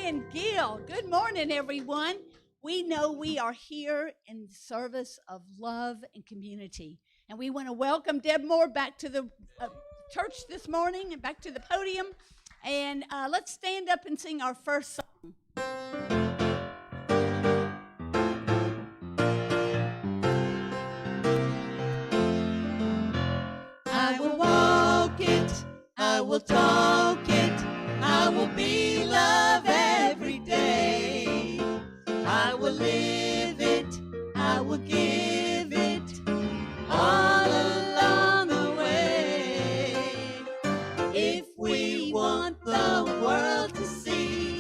And Gill. Good morning, everyone. We know we are here in service of love and community. And we want to welcome Deb Moore back to the church this morning and back to the podium. And let's stand up and sing our first song. I will walk it, I will talk it, I will be love every day. I will live it, I will give it, all along the way. If we want the world to see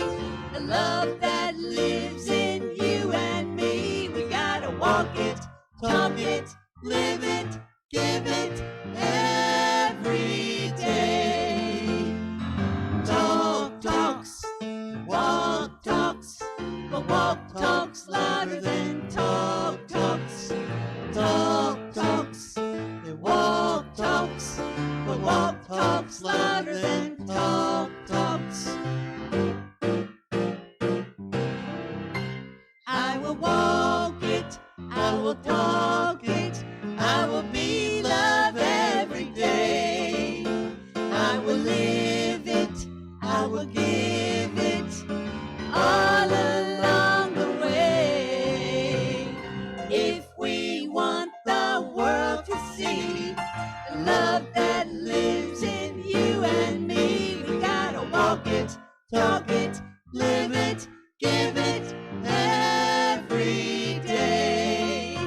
the love that lives in you and me, we gotta walk it, talk it, live it, give it every day. Talk talks, walk talks, but walk talks louder than talk talks. Talk talks, and walk talks, but walk talks louder than talk talks. I will walk it, I will talk it, I will be love every day. I will live it, I will give it, all along the way. If we want the world to see the love that lives in you and me, we gotta walk it, talk it, live it, give it every day.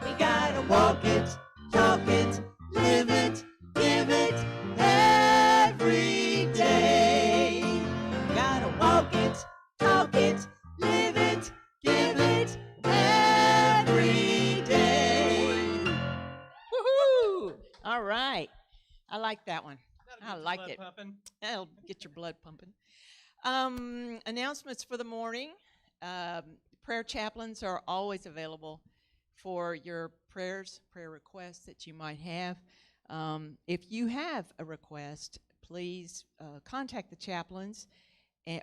We gotta walk it, talk it, live it, give it every day. We gotta walk it, talk it, live it, give it every day. Woohoo! All right. I like that one. I like it. That'll get your blood pumping. Announcements for the morning. Prayer chaplains are always available for your prayer requests that you might have. If you have a request, please contact the chaplains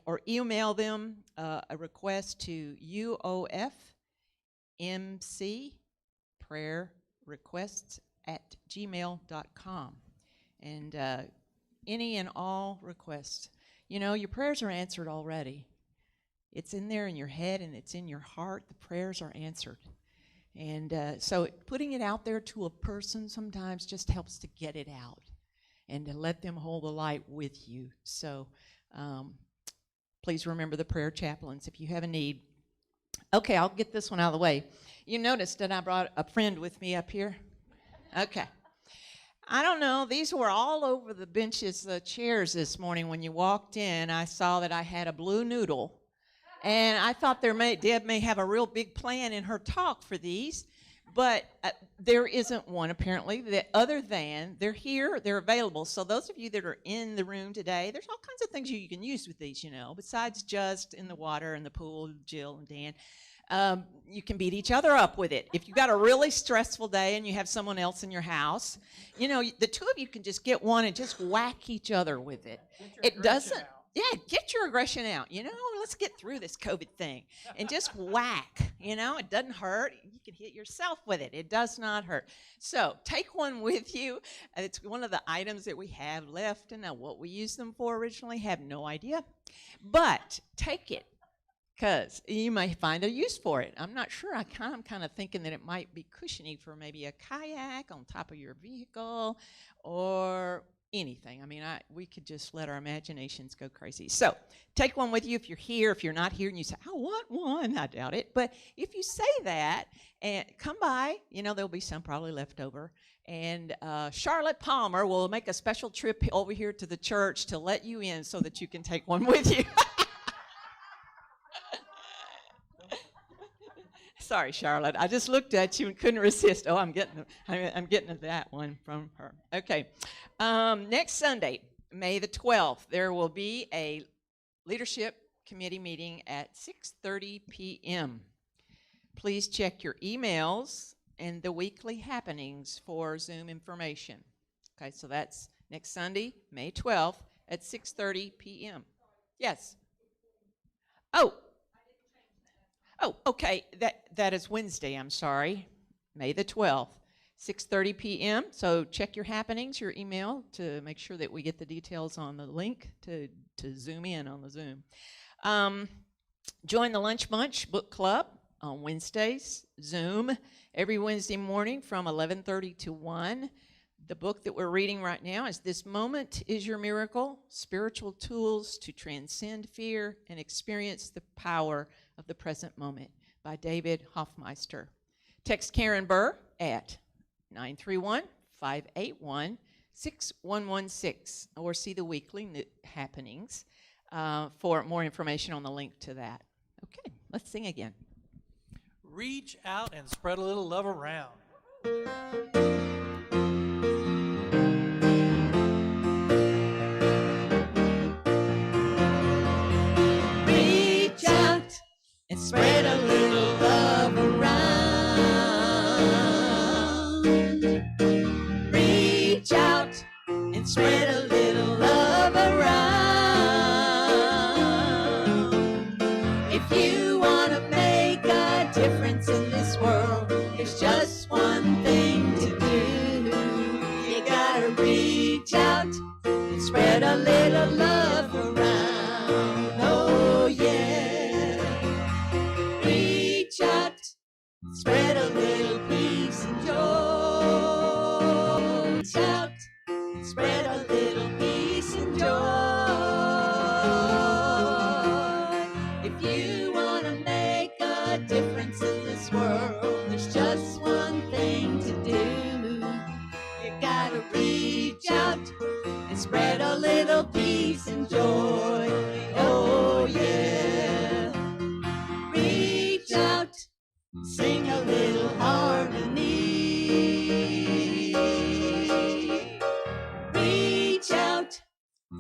or email them a request to uofmprayerrequests@gmail.com. And any and all requests. You know, your prayers are answered already. It's in there in your head and it's in your heart. The prayers are answered. And so putting it out there to a person sometimes just helps to get it out and to let them hold the light with you. So please remember the prayer chaplains if you have a need. Okay, I'll get this one out of the way. You noticed that I brought a friend with me up here? Okay. I don't know. These were all over the benches, the chairs this morning. When you walked in, I saw that I had a blue noodle. And I thought Deb may have a real big plan in her talk for these. But there isn't one, apparently, that other than they're here, they're available. So those of you that are in the room today, there's all kinds of things you can use with these, besides just in the water and the pool, Gill and Dan. You can beat each other up with it. If you've got a really stressful day and you have someone else in your house, the two of you can just get one and just whack each other with it. It doesn't. Yeah, get your aggression out. Let's get through this COVID thing and just whack. It doesn't hurt. You can hit yourself with it. It does not hurt. So take one with you. It's one of the items that we have left, and what we used them for originally, have no idea. But take it, because you may find a use for it. I'm not sure. I'm kind of thinking that it might be cushiony for maybe a kayak on top of your vehicle or anything. We could just let our imaginations go crazy. So take one with you if you're here. If you're not here and you say, I want one, I doubt it. But if you say that, and come by, there'll be some probably left over. And Charlotte Palmer will make a special trip over here to the church to let you in so that you can take one with you. Sorry, Charlotte. I just looked at you and couldn't resist. Oh, I'm getting that one from her. Okay. Next Sunday, May the 12th, there will be a leadership committee meeting at 6:30 p.m. Please check your emails and the weekly happenings for Zoom information. Okay, so that's next Sunday, May 12th at 6:30 p.m. Yes. Oh, okay. That is Wednesday, I'm sorry. May the 12th, 6:30 p.m. So check your happenings, your email, to make sure that we get the details on the link to zoom in on the Zoom. Join the Lunch Bunch Book Club on Wednesdays, Zoom, every Wednesday morning from 11:30 to 1. The book that we're reading right now is This Moment is Your Miracle, Spiritual Tools to Transcend Fear and Experience the Power of the Present Moment by David Hoffmeister. Text Karen Burr at 931-581-6116 or see the weekly happenings for more information on the link to that. Okay, let's sing again. Reach out and spread a little love around. Reach out and spread a little love around. Reach out and spread a little love around. If you want to make a difference in this world, there's just one thing to do. You gotta reach out and spread a little love around. Oh yeah. Reach out, spread a little peace and joy. Reach out, spread a little peace and joy. If you want to make a difference in this world, there's just one thing to do. You gotta reach out and spread a little peace and joy. Oh yeah. Reach out, sing a little harmony. Reach out,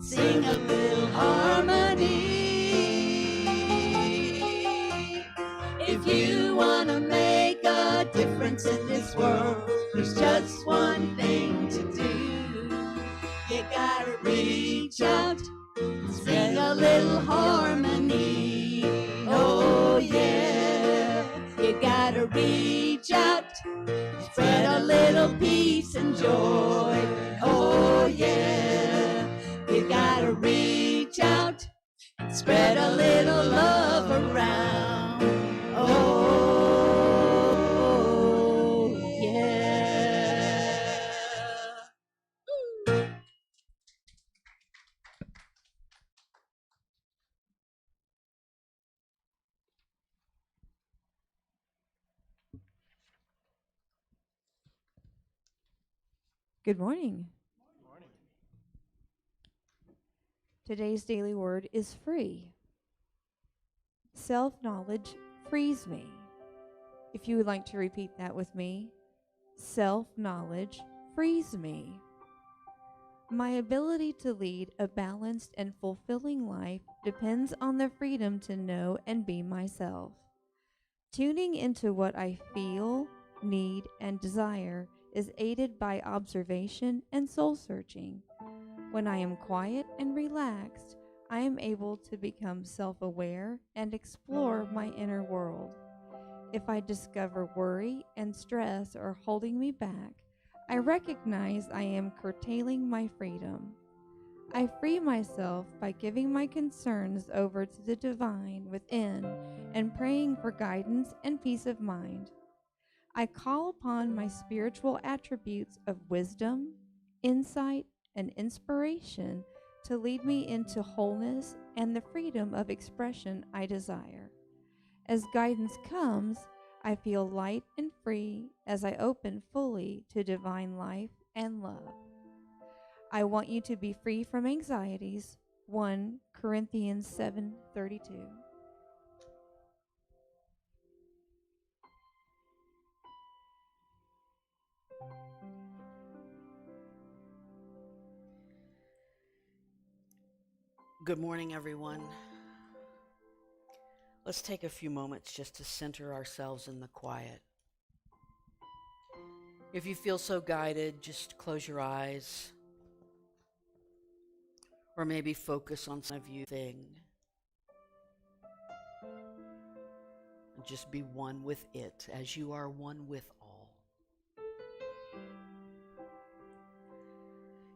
sing a little harmony. If you want to make a difference in this world, there's just one thing to do. You gotta reach out, sing a little harmony. Oh yeah. You gotta reach out, spread a little peace and joy. Oh yeah. You gotta reach out, spread a little love around. Oh yeah. Good morning. Today's daily word is free. Self-knowledge frees me. If you would like to repeat that with me, self-knowledge frees me. My ability to lead a balanced and fulfilling life depends on the freedom to know and be myself. Tuning into what I feel, need, and desire is aided by observation and soul-searching. When I am quiet and relaxed, I am able to become self-aware and explore my inner world. If I discover worry and stress are holding me back, I recognize I am curtailing my freedom. I free myself by giving my concerns over to the divine within and praying for guidance and peace of mind. I call upon my spiritual attributes of wisdom, insight, and inspiration to lead me into wholeness and the freedom of expression I desire. As guidance comes, I feel light and free as I open fully to divine life and love. I want you to be free from anxieties. 1 Corinthians 7:32. Good morning, everyone. Let's take a few moments just to center ourselves in the quiet. If you feel so guided, just close your eyes. Or maybe focus on some of you thing. And just be one with it as you are one with all.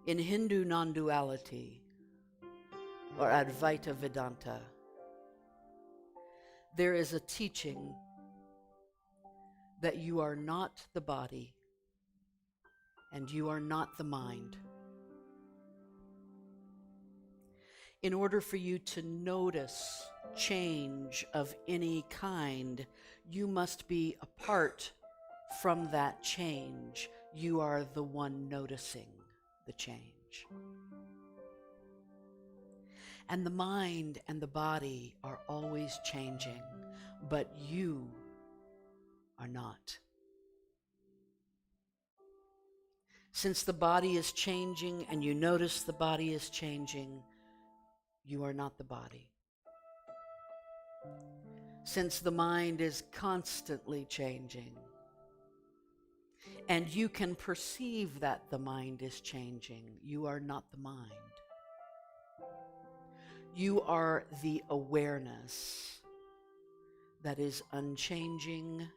In Hindu non-duality, or Advaita Vedanta, there is a teaching that you are not the body and you are not the mind. In order for you to notice change of any kind, you must be apart from that change. You are the one noticing the change. And the mind and the body are always changing, but you are not. Since the body is changing and you notice the body is changing, you are not the body. Since the mind is constantly changing and you can perceive that the mind is changing, you are not the mind. You are the awareness that is unchanging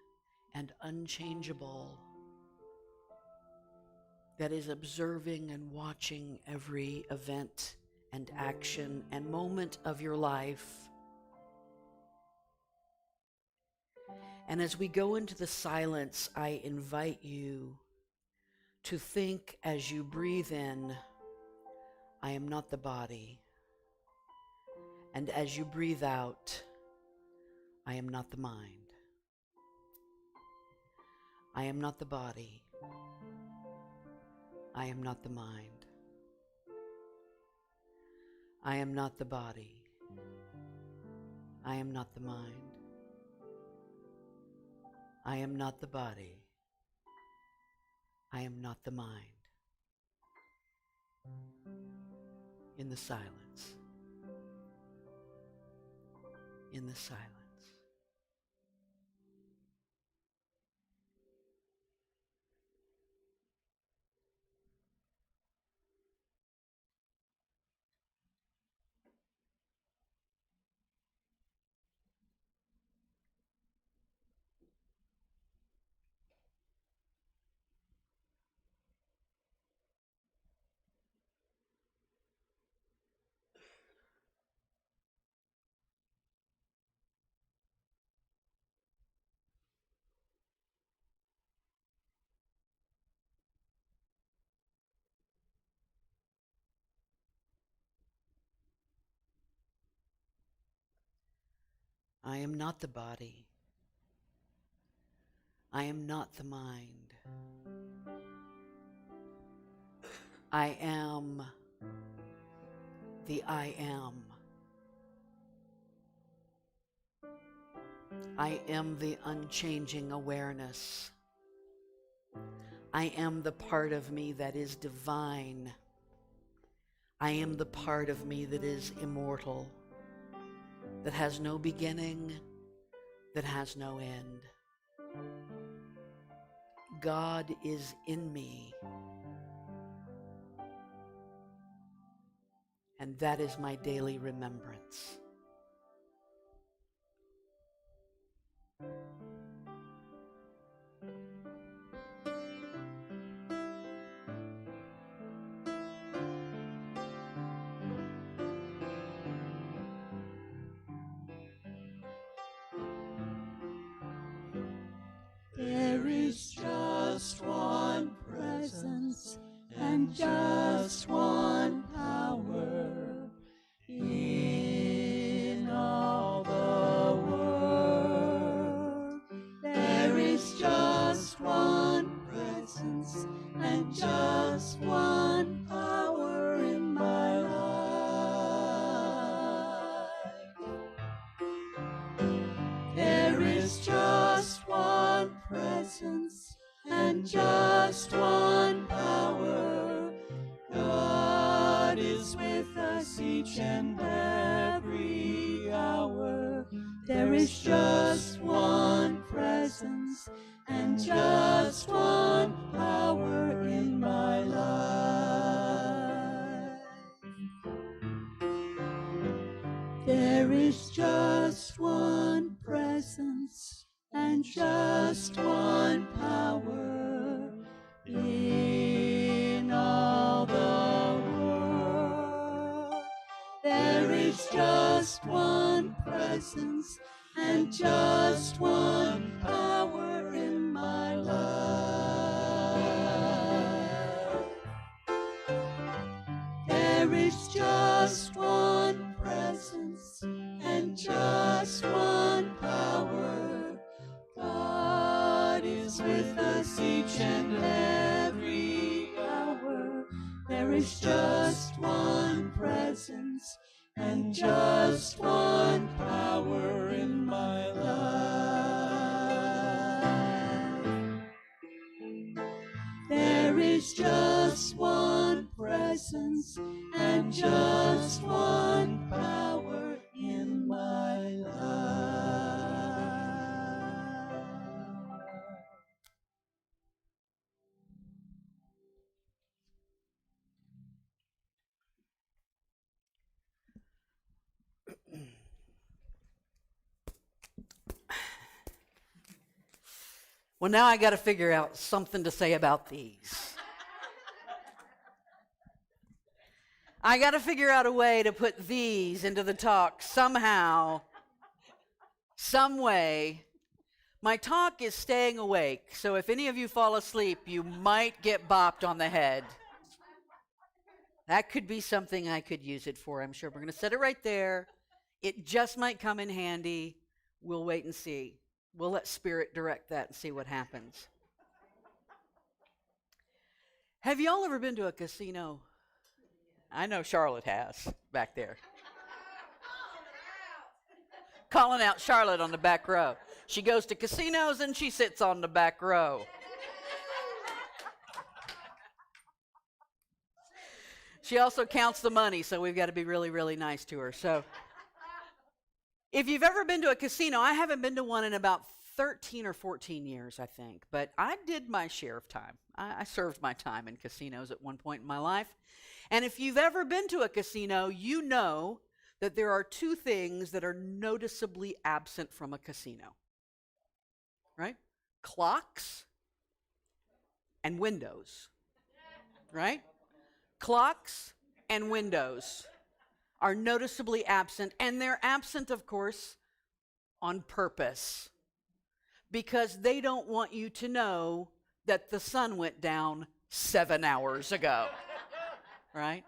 and unchangeable, that is observing and watching every event and action and moment of your life. And as we go into the silence, I invite you to think as you breathe in, I am not the body. And as you breathe out, I am not the mind. I am not the body. I am not the mind. I am not the body. I am not the mind. I am not the body. I am not the mind. In the silence. In the silence. I am not the body. I am not the mind. I am the I am. I am the unchanging awareness. I am the part of me that is divine. I am the part of me that is immortal, that has no beginning, that has no end. God is in me, and that is my daily remembrance. There is just one presence and just one power in all the world. There is just one presence and just one power in my life. There is just one presence and just one power. God is with us each and every hour. There is just one presence and just one power in my life. There is just one presence and just one power in all the world. There is just one presence and just one power in my life. There is just one presence and just one power. God is with us each and every hour. There is just one presence and just one power in my life. There is just one presence and just one power in my life. Well, now I got to figure out something to say about these. I got to figure out a way to put these into the talk somehow, some way. My talk is staying awake, so if any of you fall asleep, you might get bopped on the head. That could be something I could use it for, I'm sure. We're going to set it right there. It just might come in handy. We'll wait and see. We'll let Spirit direct that and see what happens. Have y'all ever been to a casino? I know Charlotte has back there. Calling out Charlotte on the back row. She goes to casinos and she sits on the back row. She also counts the money, so we've got to be really, really nice to her. So, if you've ever been to a casino, I haven't been to one in about 13 or 14 years, I think. But I did my share of time. I served my time in casinos at one point in my life. And if you've ever been to a casino, you know that there are two things that are noticeably absent from a casino. Right? Clocks and windows. Right? Clocks and windows are noticeably absent, and they're absent, of course, on purpose, because they don't want you to know that the sun went down 7 hours ago, right?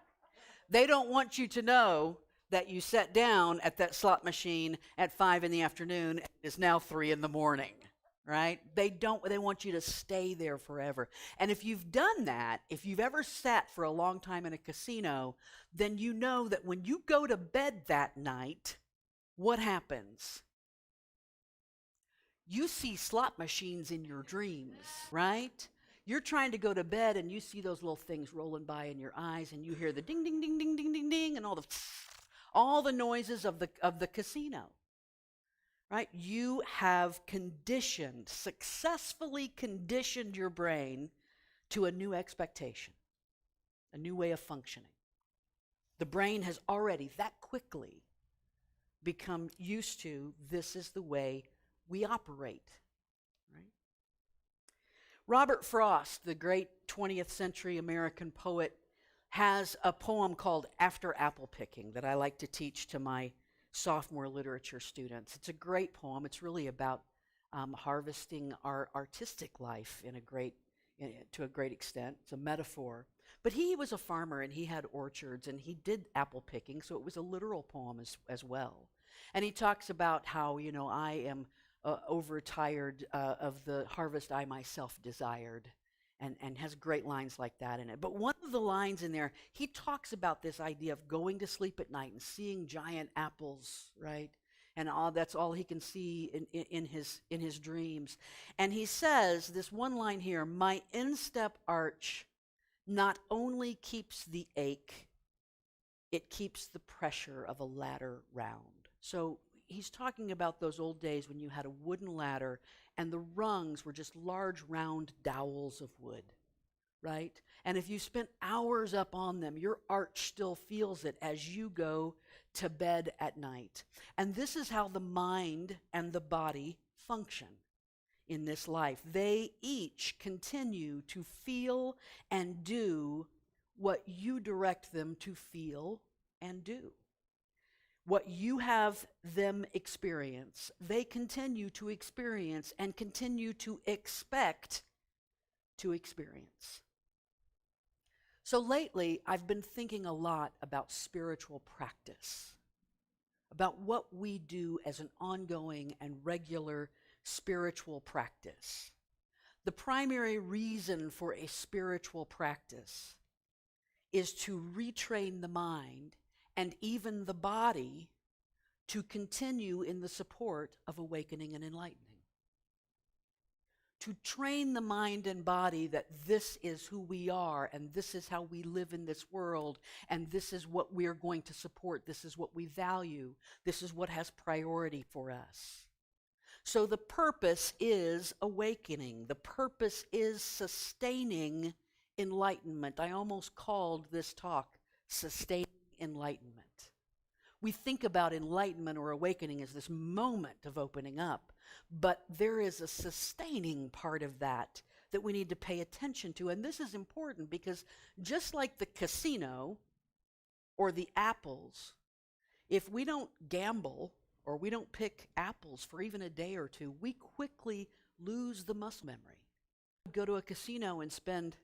They don't want you to know that you sat down at that slot machine at 5 in the afternoon and it's now 3 in the morning, right? They want you to stay there forever. And if you've done that, if you've ever sat for a long time in a casino, then you know that when you go to bed that night, what happens? You see slot machines in your dreams, right? You're trying to go to bed and you see those little things rolling by in your eyes, and you hear the ding, ding, ding, ding, ding, ding, ding, and all the noises of the casino. Right? You have successfully conditioned your brain to a new expectation, a new way of functioning. The brain has already that quickly become used to this is the way we operate. Right? Robert Frost, the great 20th century American poet, has a poem called After Apple Picking that I like to teach to my sophomore literature students. It's a great poem. It's really about harvesting our artistic life to a great extent. It's a metaphor. But he was a farmer and he had orchards and he did apple picking, so it was a literal poem as well. And he talks about how, I am overtired of the harvest I myself desired. And has great lines like that in it. But one of the lines in there, he talks about this idea of going to sleep at night and seeing giant apples, right? And that's all he can see in his dreams. And he says, this one line here, my instep arch not only keeps the ache, it keeps the pressure of a ladder round. So he's talking about those old days when you had a wooden ladder and the rungs were just large round dowels of wood, right? And if you spent hours up on them, your arch still feels it as you go to bed at night. And this is how the mind and the body function in this life. They each continue to feel and do what you direct them to feel and do. What you have them experience, they continue to experience and continue to expect to experience. So lately, I've been thinking a lot about spiritual practice, about what we do as an ongoing and regular spiritual practice. The primary reason for a spiritual practice is to retrain the mind and even the body to continue in the support of awakening and enlightening. To train the mind and body that this is who we are and this is how we live in this world and this is what we are going to support, this is what we value, this is what has priority for us. So the purpose is awakening. The purpose is sustaining enlightenment. I almost called this talk Sustaining Enlightenment. We think about enlightenment or awakening as this moment of opening up, but there is a sustaining part of that we need to pay attention to. And this is important because just like the casino or the apples, if we don't gamble or we don't pick apples for even a day or two, we quickly lose the muscle memory. Go to a casino and spend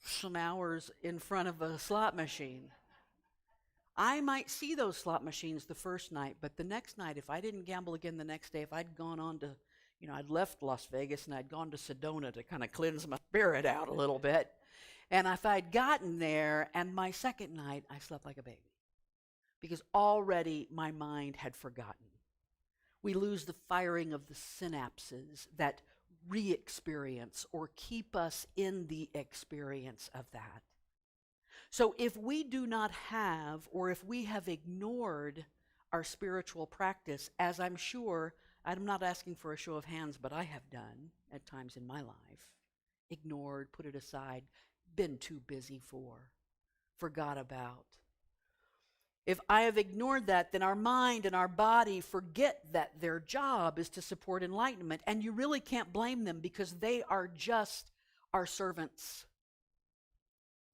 some hours in front of a slot machine. I might see those slot machines the first night, but the next night, if I didn't gamble again the next day, if I'd gone on to, I'd left Las Vegas and I'd gone to Sedona to kind of cleanse my spirit out a little bit, and if I'd gotten there and my second night, I slept like a baby because already my mind had forgotten. We lose the firing of the synapses that re-experience or keep us in the experience of that. So if we do not have, or if we have ignored our spiritual practice, as I'm sure, I'm not asking for a show of hands, but I have done at times in my life, ignored, put it aside, been too busy for, forgot about. If I have ignored that, then our mind and our body forget that their job is to support enlightenment, and you really can't blame them because they are just our servants.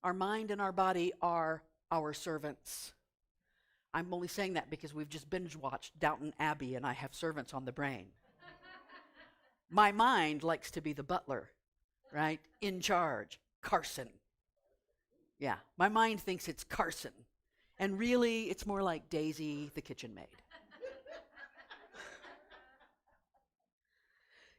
Our mind and our body are our servants. I'm only saying that because we've just binge-watched Downton Abbey and I have servants on the brain. My mind likes to be the butler, right? In charge. Carson. Yeah, my mind thinks it's Carson. And really, it's more like Daisy, the kitchen maid.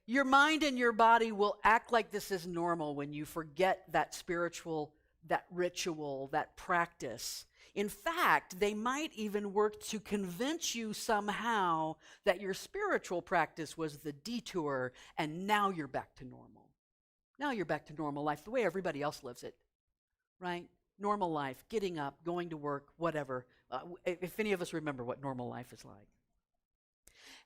Your mind and your body will act like this is normal when you forget that spiritual, that ritual, that practice. In fact, they might even work to convince you somehow that your spiritual practice was the detour, and now you're back to normal. Now you're back to normal life, the way everybody else lives it, right? Normal life, getting up, going to work, whatever. If any of us remember what normal life is like.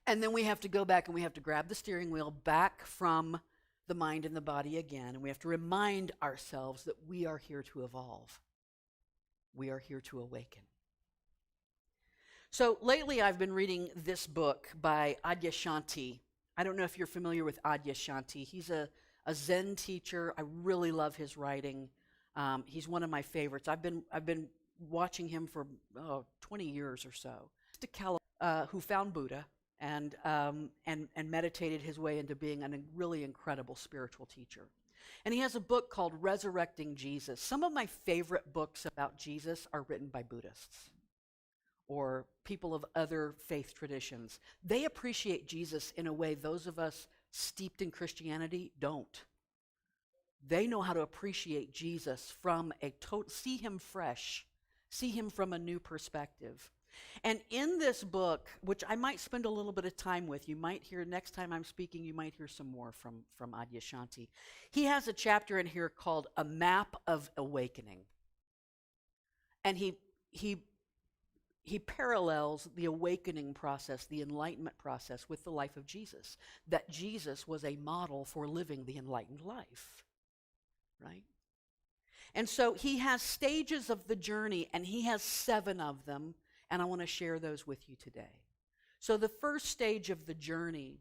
And then we have to go back and we have to grab the steering wheel back from the mind and the body again. And we have to remind ourselves that we are here to evolve. We are here to awaken. So lately I've been reading this book by Adyashanti. I don't know if you're familiar with Adyashanti. He's a Zen teacher. I really love his writing. He's one of my favorites. I've been watching him for 20 years or so. Who found Buddha and meditated his way into being a really incredible spiritual teacher. And he has a book called Resurrecting Jesus. Some of my favorite books about Jesus are written by Buddhists or people of other faith traditions. They appreciate Jesus in a way those of us steeped in Christianity don't. They know how to appreciate Jesus from see him fresh, see him from a new perspective. And in this book, which I might spend a little bit of time with, you might hear next time I'm speaking, you might hear some more from Adyashanti. He has a chapter in here called A Map of Awakening. And he parallels the awakening process, the enlightenment process with the life of Jesus. That Jesus was a model for living the enlightened life, right? And so he has stages of the journey, and he has 7 of them. And I want to share those with you today. So the first stage of the journey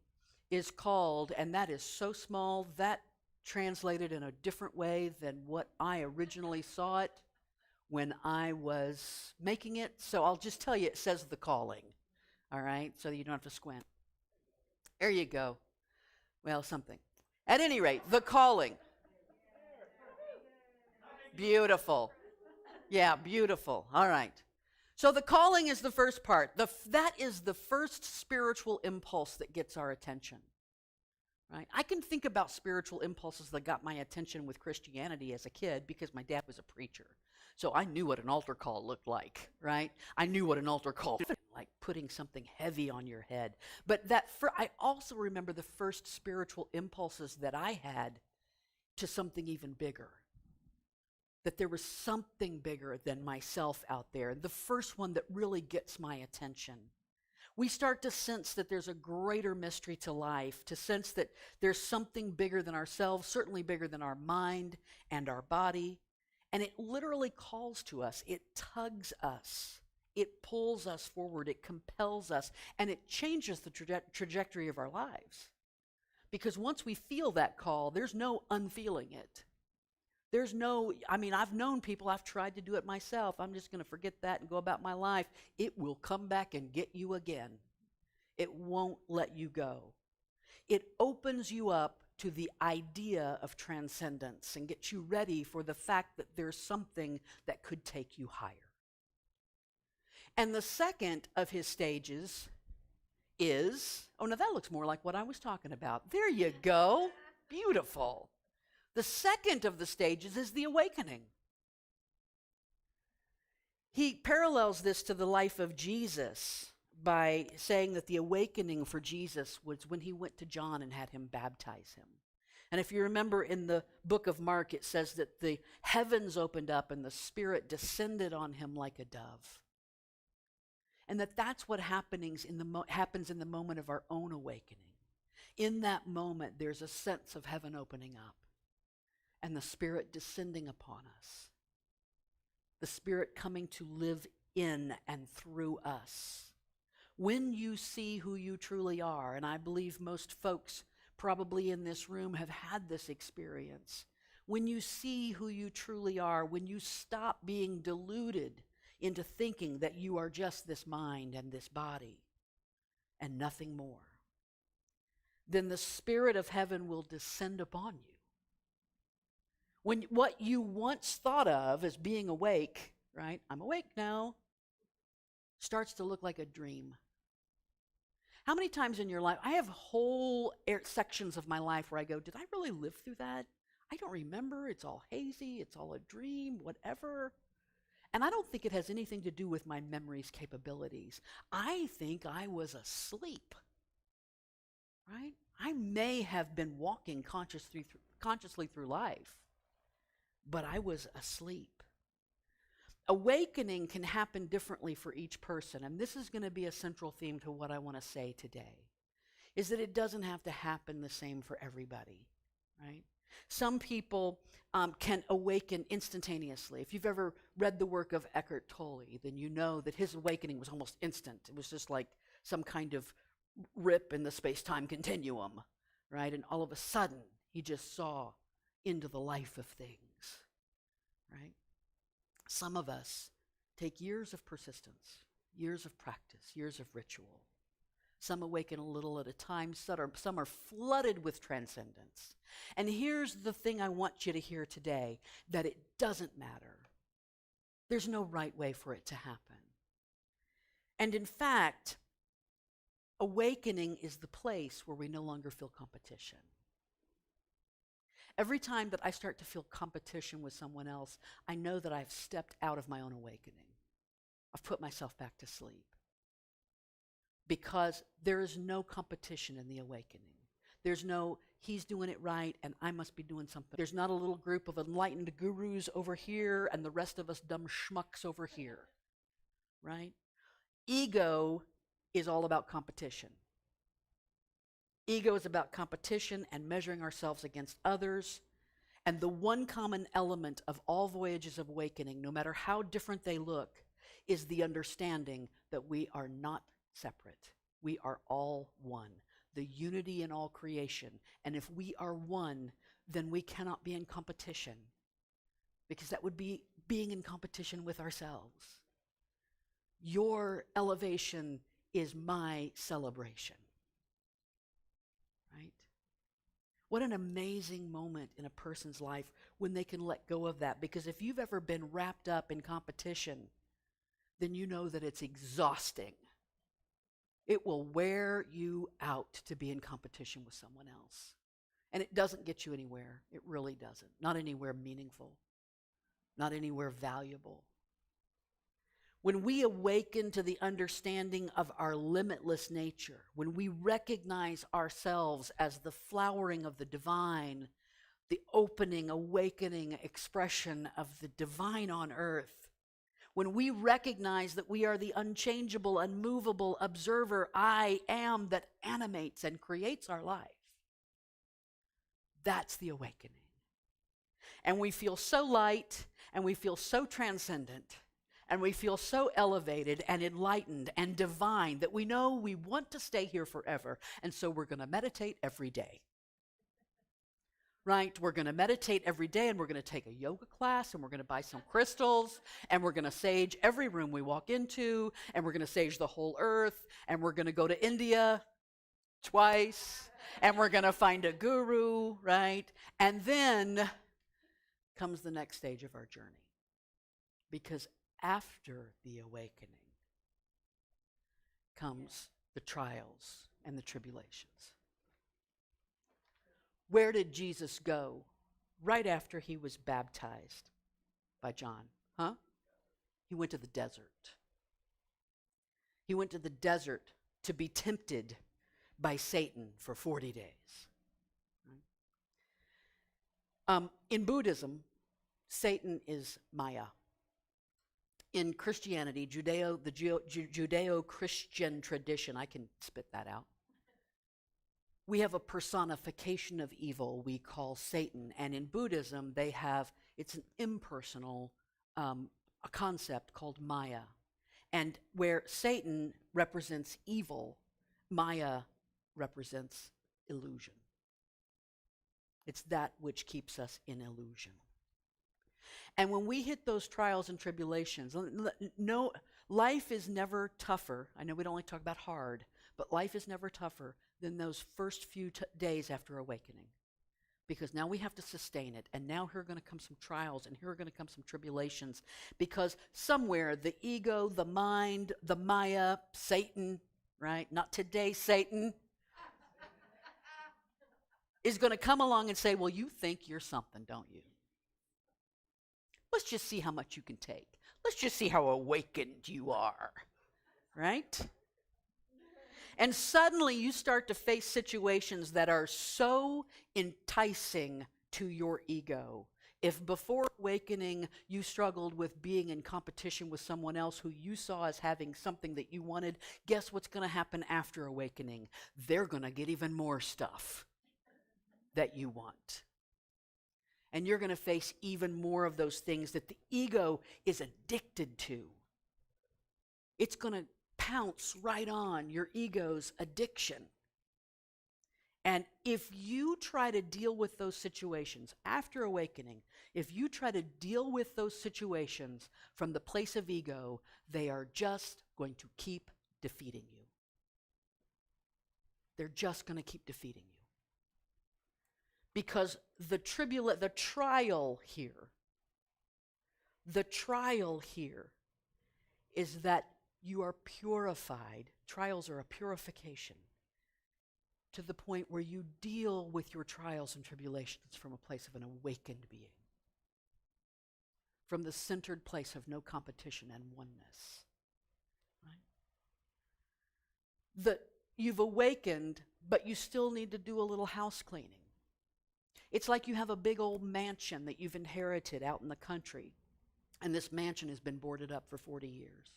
is called, and that is so small, that translated in a different way than what I originally saw it when I was making it. So I'll just tell you, it says the calling. All right? So you don't have to squint. There you go. Well, something. At any rate, the calling. Beautiful. Yeah, beautiful. All right. So the calling is the first part. That is the first spiritual impulse that gets our attention, right? I can think about spiritual impulses that got my attention with Christianity as a kid because my dad was a preacher. So I knew what an altar call looked like, right? I knew what an altar call looked like, putting something heavy on your head. But I also remember the first spiritual impulses that I had to something even bigger. That there was something bigger than myself out there. The first one that really gets my attention. We start to sense that there's a greater mystery to life, to sense that there's something bigger than ourselves, certainly bigger than our mind and our body. And it literally calls to us. It tugs us. It pulls us forward. It compels us. And it changes the trajectory of our lives. Because once we feel that call, there's no unfeeling it. I've known people, I've tried to do it myself. I'm just going to forget that and go about my life. It will come back and get you again. It won't let you go. It opens you up to the idea of transcendence and gets you ready for the fact that there's something that could take you higher. And the second of his stages is, now that looks more like what I was talking about. There you go. Beautiful. The second of the stages is the awakening. He parallels this to the life of Jesus by saying that the awakening for Jesus was when he went to John and had him baptize him. And if you remember in the book of Mark, it says that the heavens opened up and the Spirit descended on him like a dove. And that's what happens in the moment of our own awakening. In that moment, there's a sense of heaven opening up. And the Spirit descending upon us. The Spirit coming to live in and through us. When you see who you truly are, and I believe most folks probably in this room have had this experience. When you see who you truly are, when you stop being deluded into thinking that you are just this mind and this body and nothing more, then the Spirit of heaven will descend upon you. When what you once thought of as being awake, right? I'm awake now, starts to look like a dream. How many times in your life, I have whole sections of my life where I go, did I really live through that? I don't remember. It's all hazy. It's all a dream, whatever. And I don't think it has anything to do with my memory's capabilities. I think I was asleep, right? I may have been walking consciously through life, but I was asleep. Awakening can happen differently for each person, and this is going to be a central theme to what I want to say today, is that it doesn't have to happen the same for everybody, right? Some people can awaken instantaneously. If you've ever read the work of Eckhart Tolle, then you know that his awakening was almost instant. It was just like some kind of rip in the space-time continuum, right? And all of a sudden, he just saw into the life of things, right? Some of us take years of persistence, years of practice, years of ritual. Some awaken a little at a time. Some are flooded with transcendence. And here's the thing I want you to hear today, that it doesn't matter. There's no right way for it to happen. And in fact, awakening is the place where we no longer feel competition. Every time that I start to feel competition with someone else, I know that I've stepped out of my own awakening. I've put myself back to sleep. Because there is no competition in the awakening. There's no, he's doing it right and I must be doing something. There's not a little group of enlightened gurus over here and the rest of us dumb schmucks over here, right? Ego is all about competition. Ego is about competition and measuring ourselves against others. And the one common element of all voyages of awakening, no matter how different they look, is the understanding that we are not separate. We are all one. The unity in all creation. And if we are one, then we cannot be in competition, because that would be being in competition with ourselves. Your elevation is my celebration. Right? What an amazing moment in a person's life when they can let go of that. Because if you've ever been wrapped up in competition, then you know that it's exhausting. It will wear you out to be in competition with someone else. And it doesn't get you anywhere. It really doesn't. Not anywhere meaningful. Not anywhere valuable. When we awaken to the understanding of our limitless nature, when we recognize ourselves as the flowering of the divine, the opening, awakening expression of the divine on earth, when we recognize that we are the unchangeable, unmovable observer, I am, that animates and creates our life, that's the awakening. And we feel so light, and we feel so transcendent, and we feel so elevated and enlightened and divine that we know we want to stay here forever, and so we're going to meditate every day. Right? We're going to meditate every day, and we're going to take a yoga class, and we're going to buy some crystals, and we're going to sage every room we walk into, and we're going to sage the whole earth, and we're going to go to India twice, and we're going to find a guru, right? And then comes the next stage of our journey. Because after the awakening comes the trials and the tribulations. Where did Jesus go right after he was baptized by John? He went to the desert. He went to the desert to be tempted by Satan for 40 days. In Buddhism, Satan is Maya. In Christianity, the Judeo-Christian tradition, I can spit that out. We have a personification of evil we call Satan. And in Buddhism, it's an impersonal a concept called Maya. And where Satan represents evil, Maya represents illusion. It's that which keeps us in illusion. And when we hit those trials and tribulations, no, life is never tougher. I know we don't only talk about hard, but life is never tougher than those first few days after awakening. Because now we have to sustain it, and now here are going to come some trials, and here are going to come some tribulations, because somewhere the ego, the mind, the Maya, Satan, right? Not today, Satan. Is going to come along and say, well, you think you're something, don't you? Let's just see how much you can take. Let's just see how awakened you are, right? And suddenly you start to face situations that are so enticing to your ego. If before awakening you struggled with being in competition with someone else who you saw as having something that you wanted, guess what's going to happen after awakening? They're going to get even more stuff that you want. And you're going to face even more of those things that the ego is addicted to. It's going to pounce right on your ego's addiction. And if you try to deal with those situations after awakening, if you try to deal with those situations from the place of ego, they are just going to keep defeating you. They're just going to keep defeating you. Because the trial here is that you are purified. Trials are a purification to the point where you deal with your trials and tribulations from a place of an awakened being, from the centered place of no competition and oneness. Right? You've awakened, but you still need to do a little house cleaning. It's like you have a big old mansion that you've inherited out in the country, and this mansion has been boarded up for 40 years.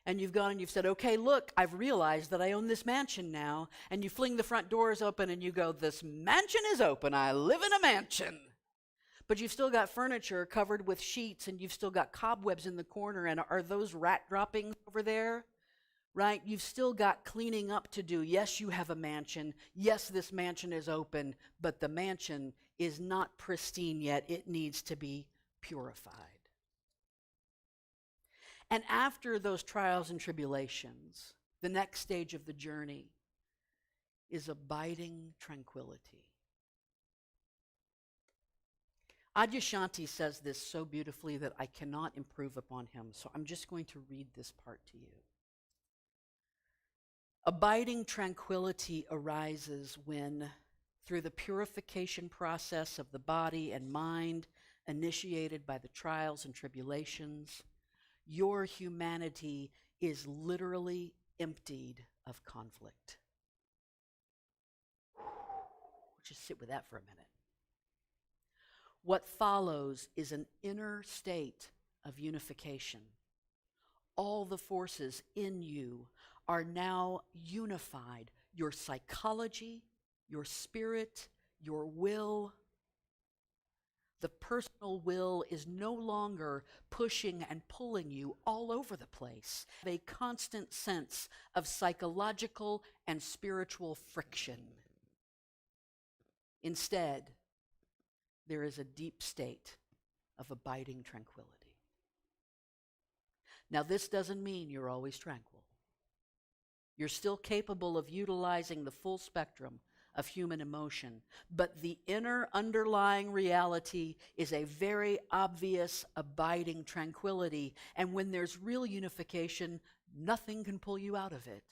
And you've gone and you've said, okay, look, I've realized that I own this mansion now. And you fling the front doors open and you go, this mansion is open. I live in a mansion. But you've still got furniture covered with sheets and you've still got cobwebs in the corner. And are those rat droppings over there? Right? You've still got cleaning up to do. Yes, you have a mansion. Yes, this mansion is open. But the mansion is not pristine yet. It needs to be purified. And after those trials and tribulations, the next stage of the journey is abiding tranquility. Adyashanti says this so beautifully that I cannot improve upon him, so I'm just going to read this part to you. Abiding tranquility arises when, through the purification process of the body and mind initiated by the trials and tribulations, your humanity is literally emptied of conflict. Just sit with that for a minute. What follows is an inner state of unification. All the forces in you are now unified. Your psychology, your spirit, your will. The personal will is no longer pushing and pulling you all over the place. A constant sense of psychological and spiritual friction. Instead, there is a deep state of abiding tranquility. Now, this doesn't mean you're always tranquil. You're still capable of utilizing the full spectrum of human emotion, but the inner underlying reality is a very obvious abiding tranquility, and when there's real unification, nothing can pull you out of it.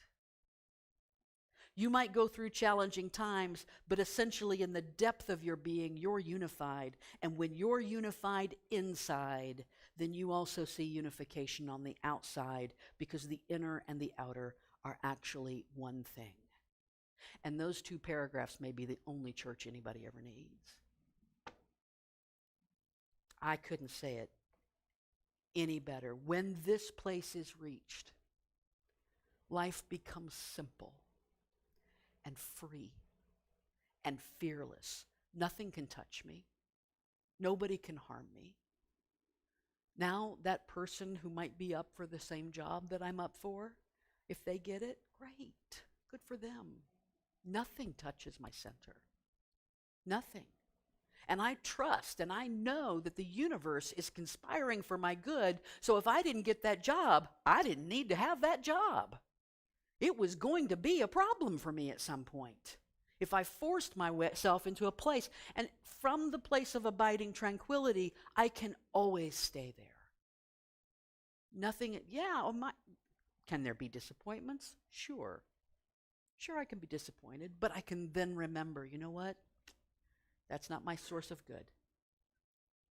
You might go through challenging times, but essentially in the depth of your being, you're unified, and when you're unified inside, then you also see unification on the outside, because the inner and the outer are actually one thing. And those two paragraphs may be the only church anybody ever needs. I couldn't say it any better. When this place is reached, life becomes simple and free and fearless. Nothing can touch me. Nobody can harm me. Now, that person who might be up for the same job that I'm up for, if they get it, great. Good for them. Nothing touches my center. Nothing. And I trust and I know that the universe is conspiring for my good, so if I didn't get that job, I didn't need to have that job. It was going to be a problem for me at some point if I forced myself into a place. And from the place of abiding tranquility, I can always stay there. Nothing, Can there be disappointments? Sure. Sure, I can be disappointed, but I can then remember, you know what? That's not my source of good.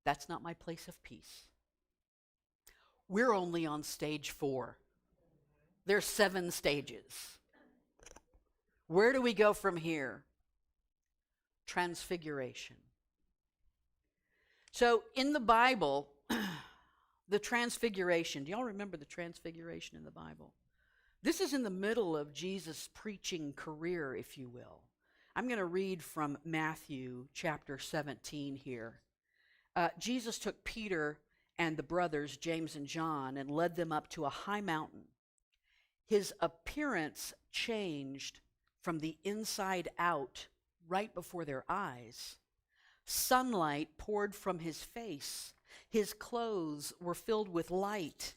That's not my place of peace. We're only on stage 4. There's 7 stages. Where do we go from here? Transfiguration. So in the Bible, the Transfiguration, do y'all remember the Transfiguration in the Bible? This is in the middle of Jesus' preaching career, if you will. I'm going to read from Matthew chapter 17 here. Jesus took Peter and the brothers, James and John, and led them up to a high mountain. His appearance changed from the inside out right before their eyes. Sunlight poured from his face. His clothes were filled with light.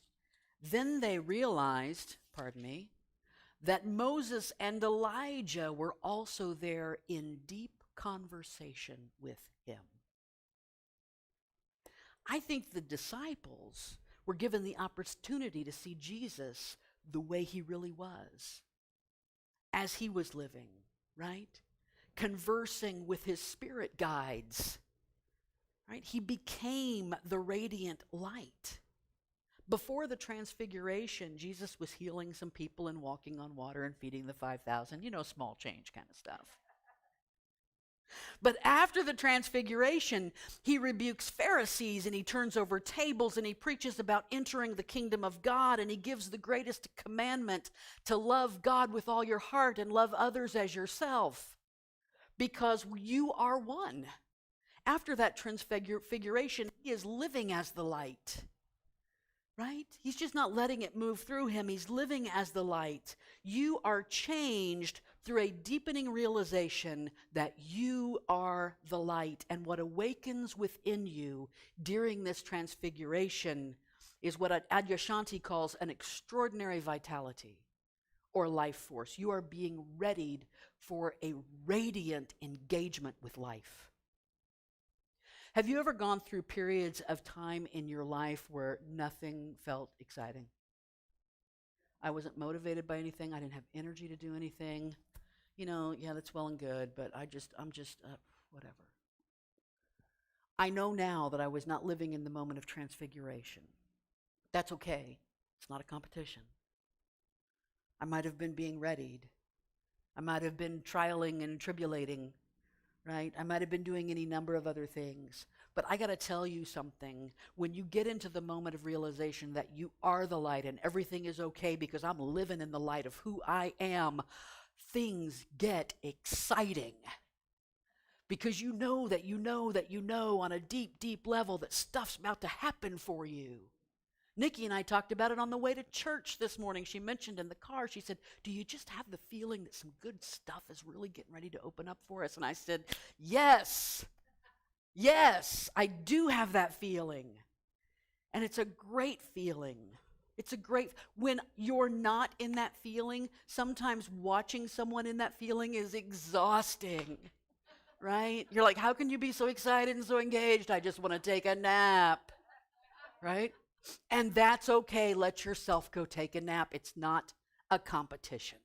Then they realized, that Moses and Elijah were also there in deep conversation with him. I think the disciples were given the opportunity to see Jesus the way he really was, as he was living, right? Conversing with his spirit guides, right? He became the radiant light. Before the Transfiguration, Jesus was healing some people and walking on water and feeding the 5,000, small change kind of stuff. But after the Transfiguration, he rebukes Pharisees and he turns over tables and he preaches about entering the kingdom of God, and he gives the greatest commandment to love God with all your heart and love others as yourself, because you are one. After that Transfiguration, he is living as the light. Right? He's just not letting it move through him. He's living as the light. You are changed through a deepening realization that you are the light. And what awakens within you during this transfiguration is what Adyashanti calls an extraordinary vitality or life force. You are being readied for a radiant engagement with life. Have you ever gone through periods of time in your life where nothing felt exciting? I wasn't motivated by anything. I didn't have energy to do anything. Yeah, that's well and good, but I'm just whatever. I know now that I was not living in the moment of transfiguration. That's okay. It's not a competition. I might have been being readied. I might have been trialing and tribulating. Right? I might have been doing any number of other things. But I got to tell you something. When you get into the moment of realization that you are the light and everything is okay because I'm living in the light of who I am, things get exciting. Because you know that you know that you know on a deep, deep level that stuff's about to happen for you. Nikki and I talked about it on the way to church this morning. She mentioned in the car, she said, do you just have the feeling that some good stuff is really getting ready to open up for us? And I said, yes, I do have that feeling. And it's a great feeling. When you're not in that feeling, sometimes watching someone in that feeling is exhausting, right? You're like, how can you be so excited and so engaged? I just want to take a nap, right? And that's okay. Let yourself go take a nap. It's not a competition.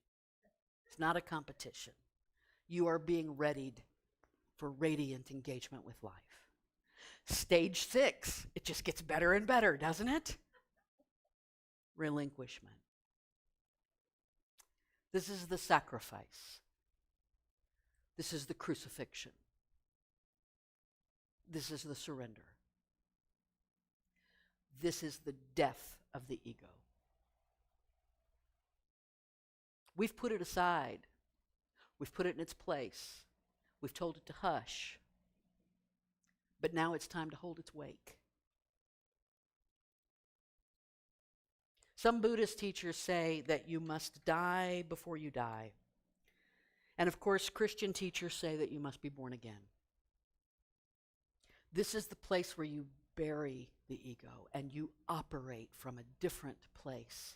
It's not a competition. You are being readied for radiant engagement with life. Stage 6. It just gets better and better, doesn't it? Relinquishment. This is the sacrifice. This is the crucifixion. This is the surrender. This is the death of the ego. We've put it aside. We've put it in its place. We've told it to hush. But now it's time to hold its wake. Some Buddhist teachers say that you must die before you die. And of course, Christian teachers say that you must be born again. This is the place where you bury the ego and you operate from a different place.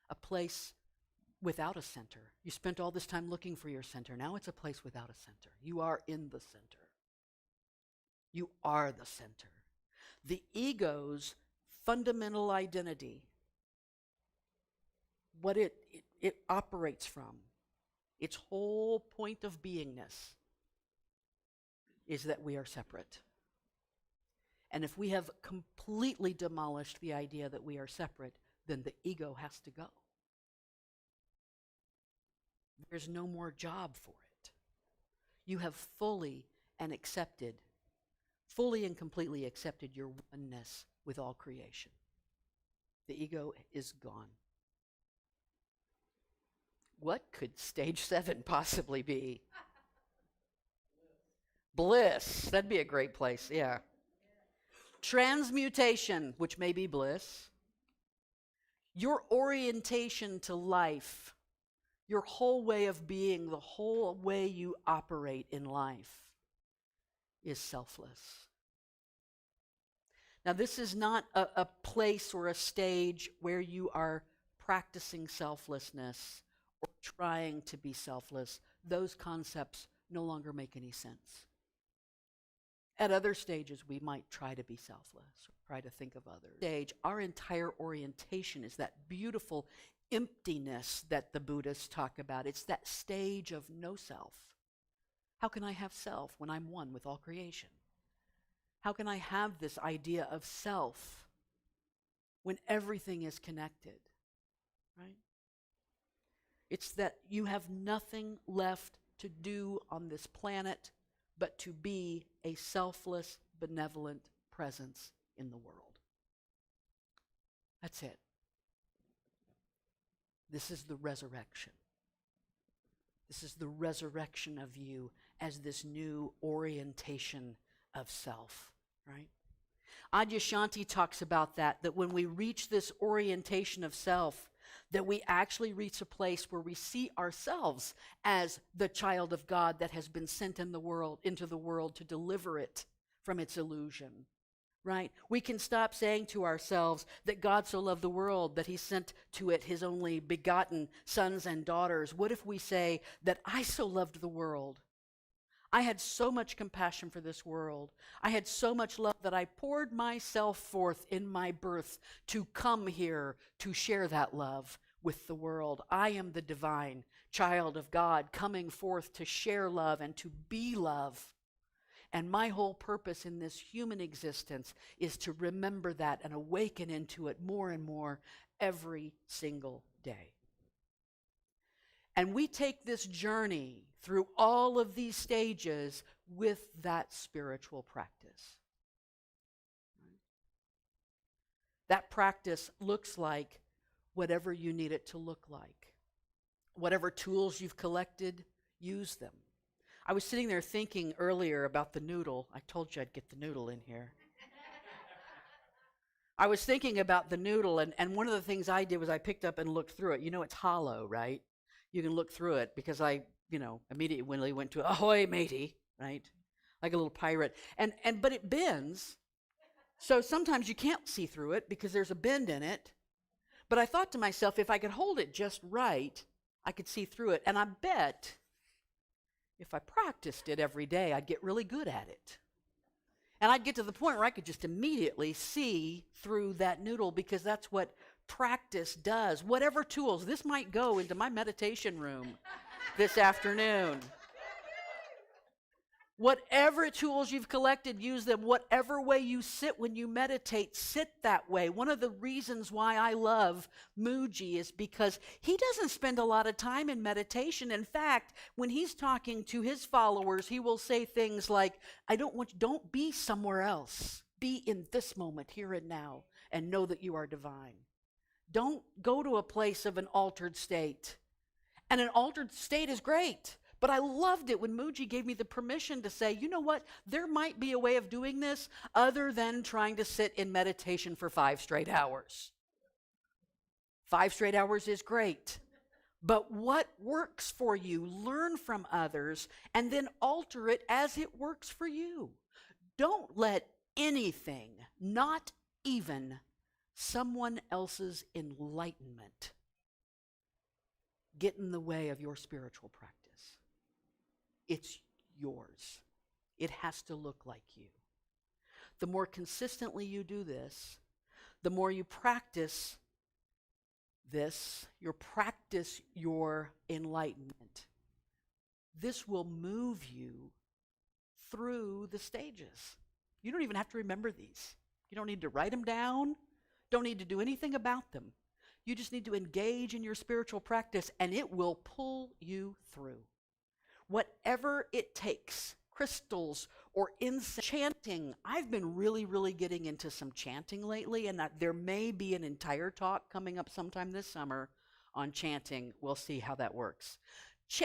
A place without a center. You spent all this time looking for your center. Now it's a place without a center. You are in the center. You are the center. The ego's fundamental identity, what it operates from, its whole point of beingness, is that we are separate. And if we have completely demolished the idea that we are separate, then the ego has to go. There's no more job for it. You have fully and completely accepted your oneness with all creation. The ego is gone. What could stage 7 possibly be? Bliss. That'd be a great place, yeah. Transmutation, which may be bliss. Your orientation to life, your whole way of being, the whole way you operate in life is selfless. Now, this is not a place or a stage where you are practicing selflessness or trying to be selfless. Those concepts no longer make any sense. At other stages, we might try to be selfless or try to think of others. Stage, our entire orientation is that beautiful emptiness that the Buddhists talk about. It's that stage of no self. How can I have self when I'm one with all creation? How can I have this idea of self when everything is connected, right? It's that you have nothing left to do on this planet but to be a selfless, benevolent presence in the world. That's it. This is the resurrection. This is the resurrection of you as this new orientation of self, right? Adyashanti talks about that when we reach this orientation of self, that we actually reach a place where we see ourselves as the child of God that has been sent into the world to deliver it from its illusion, right? We can stop saying to ourselves that God so loved the world that he sent to it his only begotten sons and daughters. What if we say that I so loved the world? I had so much compassion for this world. I had so much love that I poured myself forth in my birth to come here to share that love with the world. I am the divine child of God coming forth to share love and to be love. And my whole purpose in this human existence is to remember that and awaken into it more and more every single day. And we take this journey through all of these stages with that spiritual practice. That practice looks like whatever you need it to look like. Whatever tools you've collected, use them. I was sitting there thinking earlier about the noodle. I told you I'd get the noodle in here. I was thinking about the noodle, and one of the things I did was I picked up and looked through it. You know it's hollow, right? You can look through it because I, immediately went to ahoy matey, right? Like a little pirate. But it bends. So sometimes you can't see through it because there's a bend in it. But I thought to myself, if I could hold it just right, I could see through it. And I bet if I practiced it every day, I'd get really good at it. And I'd get to the point where I could just immediately see through that noodle because that's what practice does. Whatever tools, this might go into my meditation room this afternoon. Whatever tools you've collected, use them. Whatever way you sit when you meditate, sit that way. One of the reasons why I love Mooji is because he doesn't spend a lot of time in meditation. In fact, when he's talking to his followers, he will say things like, don't be somewhere else. Be in this moment, here and now, and know that you are divine. Don't go to a place of an altered state. And an altered state is great. But I loved it when Mooji gave me the permission to say, you know what, there might be a way of doing this other than trying to sit in meditation for 5 straight hours. 5 straight hours is great. But what works for you, learn from others, and then alter it as it works for you. Don't let anything, not even someone else's enlightenment, get in the way of your spiritual practice. It's yours. It has to look like you. The more consistently you do this, the more you practice this, your practice, your enlightenment, this will move you through the stages. You don't even have to remember these. You don't need to write them down. Don't need to do anything about them. You just need to engage in your spiritual practice, and it will pull you through. Whatever it takes, crystals or incense, chanting. I've been really getting into some chanting lately, and there may be an entire talk coming up sometime this summer on chanting. We'll see how that works.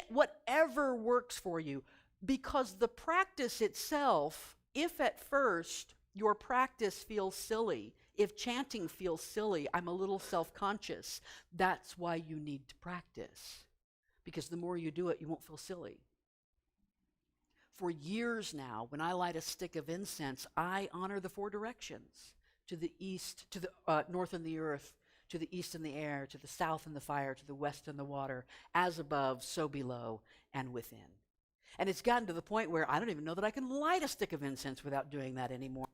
Whatever works for you, because the practice itself, if at first your practice feels silly, if chanting feels silly, I'm a little self-conscious, that's why you need to practice. Because the more you do it, you won't feel silly. For years now, when I light a stick of incense, I honor the four directions: to the east, to the north in the earth, to the east in the air, to the south in the fire, to the west in the water, as above, so below, and within. And it's gotten to the point where I don't even know that I can light a stick of incense without doing that anymore.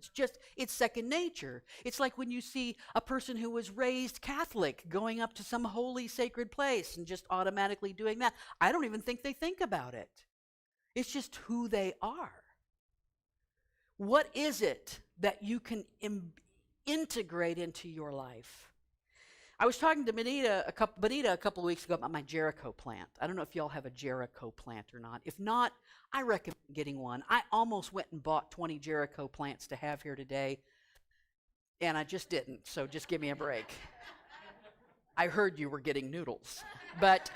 It's second nature. It's like when you see a person who was raised Catholic going up to some holy sacred place and just automatically doing that. I don't even think they think about it. It's just who they are. What is it that you can integrate into your life? I was talking to Bonita a couple of weeks ago about my Jericho plant. I don't know if y'all have a Jericho plant or not. If not, I recommend getting one. I almost went and bought 20 Jericho plants to have here today, and I just didn't, so just give me a break. I heard you were getting noodles. But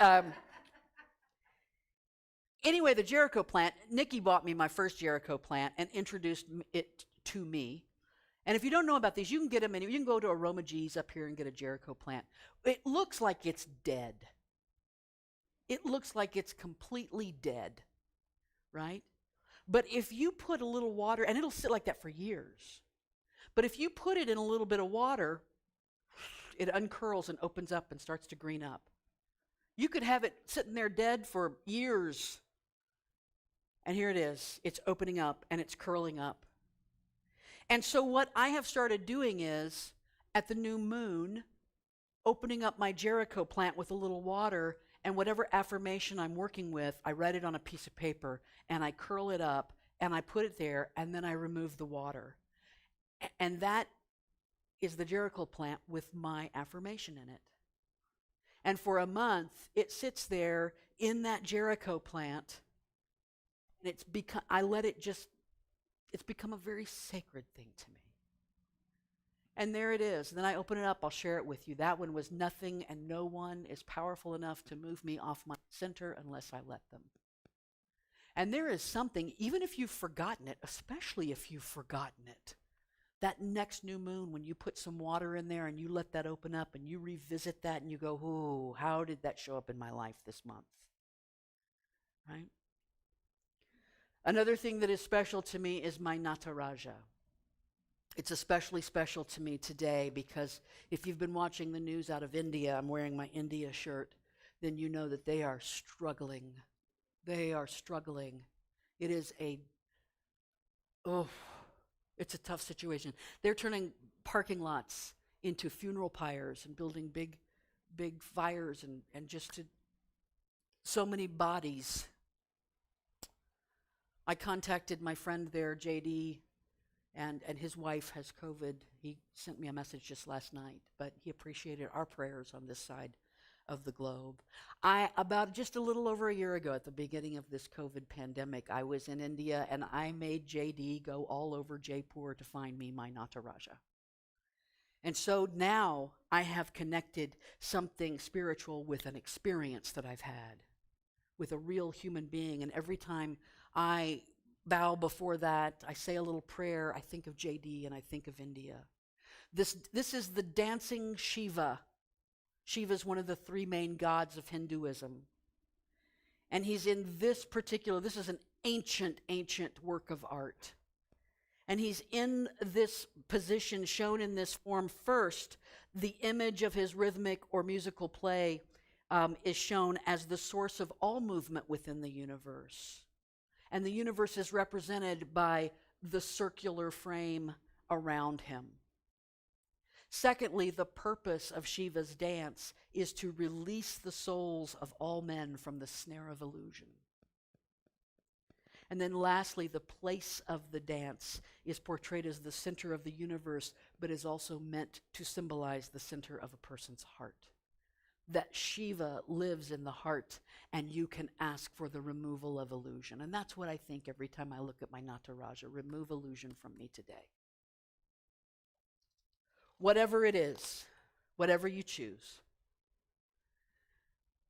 anyway, the Jericho plant, Nikki bought me my first Jericho plant and introduced it to me. And if you don't know about these, you can get them you can go to Aroma G's up here and get a Jericho plant. It looks like it's dead. It looks like it's completely dead, right? But if you put a little water, and it'll sit like that for years, but if you put it in a little bit of water, it uncurls and opens up and starts to green up. You could have it sitting there dead for years, and here it is. It's opening up and it's curling up. And so what I have started doing is, at the new moon, opening up my Jericho plant with a little water, and whatever affirmation I'm working with, I write it on a piece of paper, and I curl it up, and I put it there, and then I remove the water. And that is the Jericho plant with my affirmation in it. And for a month, it sits there in that Jericho plant, and it's become a very sacred thing to me. And there it is. And then I open it up, I'll share it with you. That one was nothing, and no one is powerful enough to move me off my center unless I let them. And there is something, even if you've forgotten it, especially if you've forgotten it, that next new moon, when you put some water in there and you let that open up and you revisit that and you go, ooh, how did that show up in my life this month? Right? Another thing that is special to me is my Nataraja. It's especially special to me today because if you've been watching the news out of India, I'm wearing my India shirt, then you know that they are struggling. They are struggling. It is it's a tough situation. They're turning parking lots into funeral pyres and building big fires and just so many bodies. I contacted my friend there, JD, and his wife has COVID. He sent me a message just last night, but he appreciated our prayers on this side of the globe. About just a little over a year ago, at the beginning of this COVID pandemic, I was in India, and I made JD go all over Jaipur to find me my Nataraja. And so now I have connected something spiritual with an experience that I've had with a real human being, and every time I bow before that, I say a little prayer, I think of JD and I think of India. This is the dancing Shiva. Shiva is one of the three main gods of Hinduism. And he's in this is an ancient work of art. And he's in this position, shown in this form. First, the image of his rhythmic or musical play is shown as the source of all movement within the universe. And the universe is represented by the circular frame around him. Secondly, the purpose of Shiva's dance is to release the souls of all men from the snare of illusion. And then lastly, the place of the dance is portrayed as the center of the universe, but is also meant to symbolize the center of a person's heart. That Shiva lives in the heart, and you can ask for the removal of illusion. And that's what I think every time I look at my Nataraja. Remove illusion from me today. Whatever it is, whatever you choose,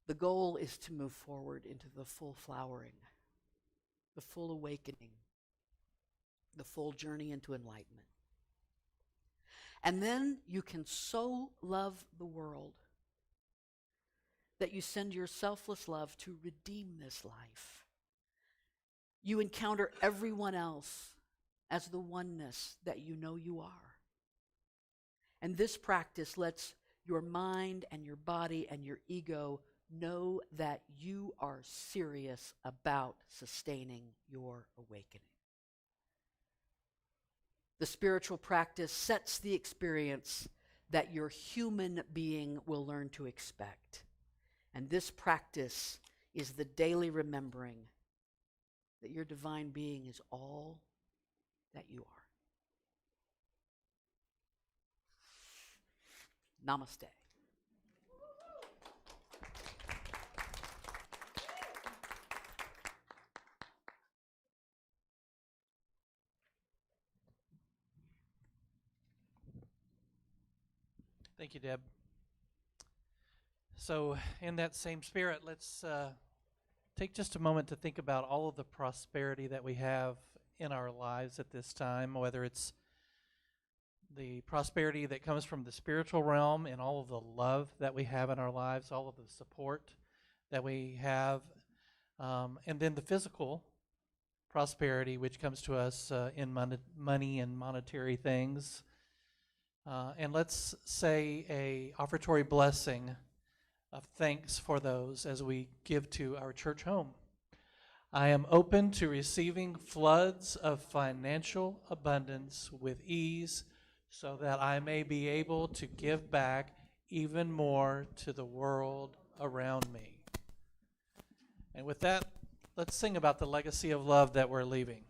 the goal is to move forward into the full flowering, the full awakening, the full journey into enlightenment. And then you can so love the world that you send your selfless love to redeem this life. You encounter everyone else as the oneness that you know you are. And this practice lets your mind and your body and your ego know that you are serious about sustaining your awakening. The spiritual practice sets the experience that your human being will learn to expect. And this practice is the daily remembering that your divine being is all that you are. Namaste. Thank you, Deb. So in that same spirit, let's take just a moment to think about all of the prosperity that we have in our lives at this time, whether it's the prosperity that comes from the spiritual realm and all of the love that we have in our lives, all of the support that we have, and then the physical prosperity which comes to us in money and monetary things. And let's say a offertory blessing of thanks for those as we give to our church home. I am open to receiving floods of financial abundance with ease, so that I may be able to give back even more to the world around me. And with that, let's sing about the legacy of love that we're leaving.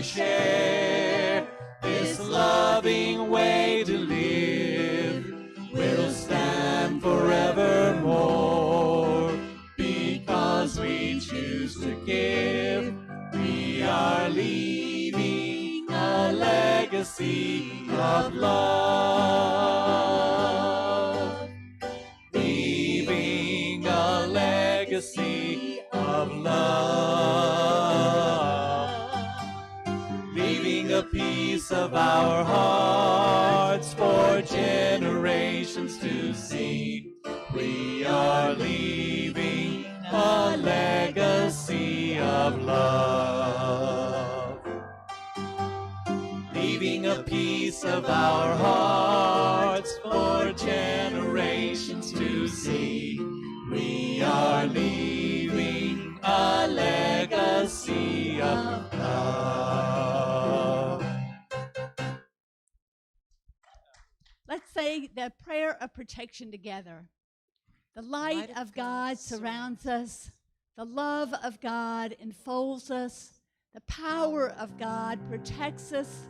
Share this loving way to live will stand forevermore, because we choose to give. We are leaving a legacy of love, leaving a legacy of love, a piece of our hearts for generations to see. We are leaving a legacy of love, leaving a piece of our hearts for generations to see. We are leaving a legacy of love. Let's say the prayer of protection together. The light of God surrounds us. The love of God enfolds us. The power of God protects us.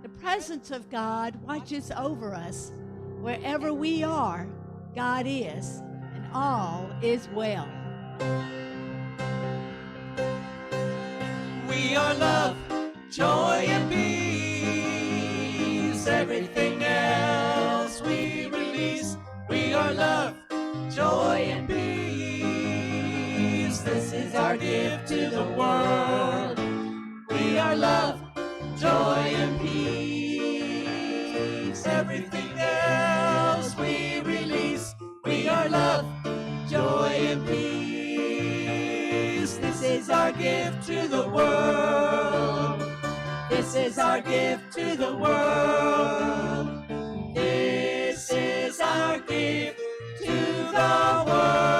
The presence of God watches over us. Wherever we are, God is, and all is well. We are love, joy, and peace. Everything else we release. We are love, joy, and peace. This is our gift to the world. We are love, joy, and peace. our gift to the world. This is our gift to the world. This is our gift